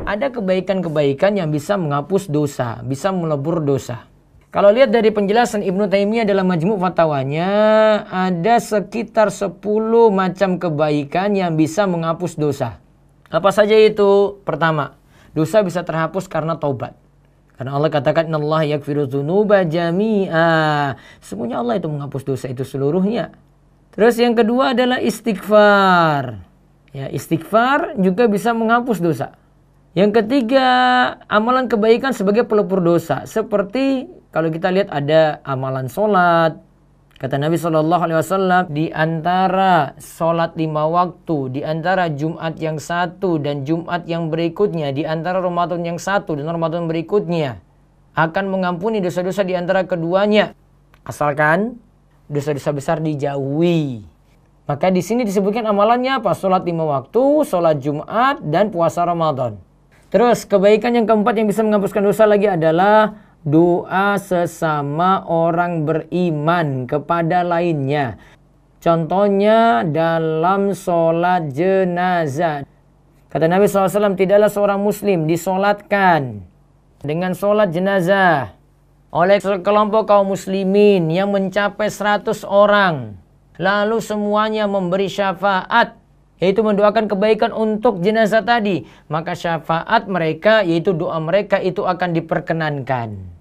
ada kebaikan-kebaikan yang bisa menghapus dosa, bisa melebur dosa. Kalau lihat dari penjelasan Ibnu Taimiyah dalam Majmu' Fatwanya, ada sekitar 10 macam kebaikan yang bisa menghapus dosa. Apa saja itu? Pertama, dosa bisa terhapus karena taubat. Karena Allah katakan, "Innallaha yaghfiru dzunuba jami'a." Sesungguhnya Allah itu menghapus dosa itu seluruhnya. Terus yang kedua adalah istighfar. Ya, istighfar juga bisa menghapus dosa. Yang ketiga, amalan kebaikan sebagai pelipur dosa. Seperti kalau kita lihat ada amalan sholat. Kata Nabi SAW, di antara sholat 5 waktu, di antara Jumat yang satu dan Jumat yang berikutnya, di antara Ramadan yang satu dan Ramadan berikutnya, akan mengampuni dosa-dosa di antara keduanya. Asalkan dosa-dosa besar dijauhi. Maka di sini disebutkan amalannya apa? Sholat 5 waktu, sholat Jumat, dan puasa Ramadan. Terus kebaikan yang keempat yang bisa menghapuskan dosa lagi adalah doa sesama orang beriman kepada lainnya. Contohnya dalam sholat jenazah. Kata Nabi SAW, tidaklah seorang muslim disolatkan dengan sholat jenazah oleh sekelompok kaum muslimin yang mencapai 100 orang. Lalu semuanya memberi syafaat, yaitu mendoakan kebaikan untuk jenazah tadi. Maka syafaat mereka, yaitu doa mereka itu akan diperkenankan.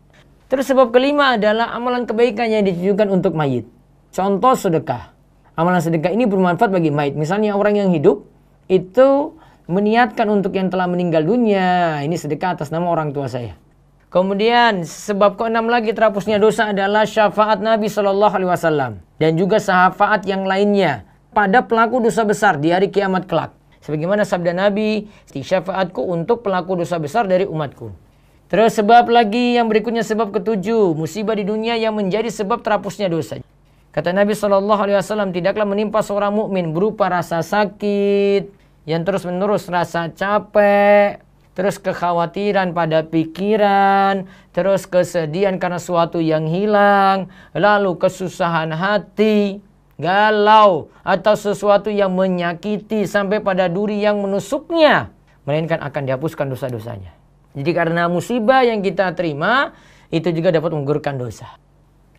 Terus sebab kelima adalah amalan kebaikan yang ditujukan untuk mayit. Contoh sedekah. Amalan sedekah ini bermanfaat bagi mayit. Misalnya orang yang hidup itu meniatkan untuk yang telah meninggal dunia. Ini sedekah atas nama orang tua saya. Kemudian sebab keenam lagi terhapusnya dosa adalah syafaat Nabi SAW. Dan juga syafaat yang lainnya pada pelaku dosa besar di hari kiamat kelak. Sebagaimana sabda Nabi, syafaatku untuk pelaku dosa besar dari umatku. Terus sebab lagi yang berikutnya, sebab ketujuh, musibah di dunia yang menjadi sebab terhapusnya dosa. Kata Nabi SAW, tidaklah menimpa seorang mukmin berupa rasa sakit yang terus menerus, rasa capek, terus kekhawatiran pada pikiran, terus kesedihan karena suatu yang hilang, lalu kesusahan hati, galau, atau sesuatu yang menyakiti sampai pada duri yang menusuknya, melainkan akan dihapuskan dosa-dosanya. Jadi karena musibah yang kita terima, itu juga dapat menggugurkan dosa.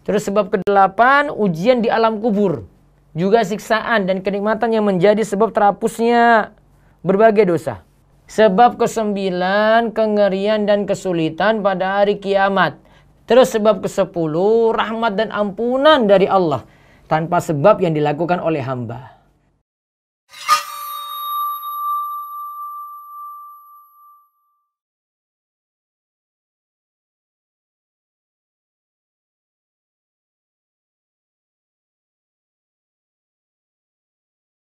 Terus sebab kedelapan, ujian di alam kubur. Juga siksaan dan kenikmatan yang menjadi sebab terhapusnya berbagai dosa. Sebab kesembilan, kengerian dan kesulitan pada hari kiamat. Terus sebab ke-10, rahmat dan ampunan dari Allah tanpa sebab yang dilakukan oleh hamba.